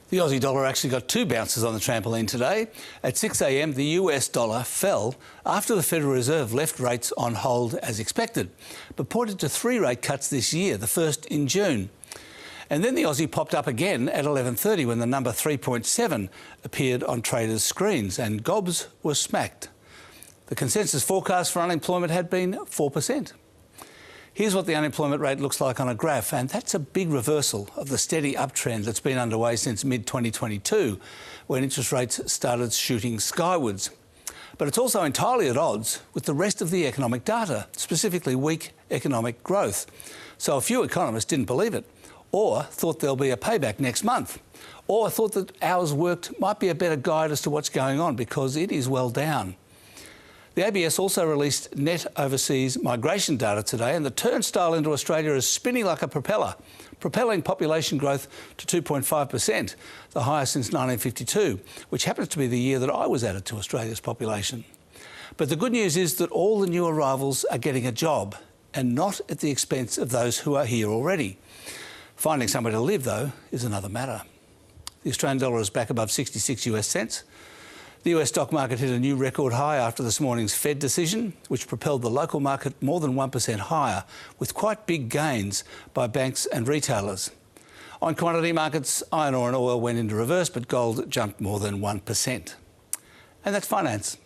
The Aussie dollar actually got two bounces on the trampoline today. At 6 a.m, the US dollar fell after the Federal Reserve left rates on hold as expected, but pointed to 3 rate cuts this year, the first in June. And then the Aussie popped up again at 11:30 when the number 3.7 appeared on traders' screens and gobs were smacked. The consensus forecast for unemployment had been 4%. Here's what the unemployment rate looks like on a graph, and that's a big reversal of the steady uptrend that's been underway since mid-2022, when interest rates started shooting skywards. But it's also entirely at odds with the rest of the economic data, specifically weak economic growth. So a few economists didn't believe it, or thought there'll be a payback next month, or thought that hours worked might be a better guide as to what's going on because it is well down. The ABS also released net overseas migration data today, and the turnstile into Australia is spinning like a propeller, propelling population growth to 2.5%, the highest since 1952, which happens to be the year that I was added to Australia's population. But the good news is that all the new arrivals are getting a job, and not at the expense of those who are here already. Finding somewhere to live, though, is another matter. The Australian dollar is back above 66 US cents. The US stock market hit a new record high after this morning's Fed decision, which propelled the local market more than 1% higher, with quite big gains by banks and retailers. On commodity markets, iron ore and oil went into reverse, but gold jumped more than 1%. And that's finance.